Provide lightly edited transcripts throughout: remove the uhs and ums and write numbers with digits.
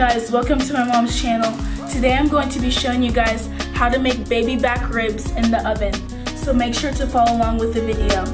guys, welcome to my mom's channel. Today I'm going to be showing you guys how to make baby back ribs in the oven. So make sure to follow along with the video.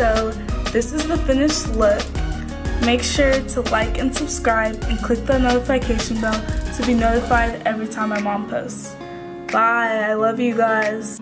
So this is the finished look. Make sure to like and subscribe and click the notification bell to be notified every time my mom posts. Bye, I love you guys.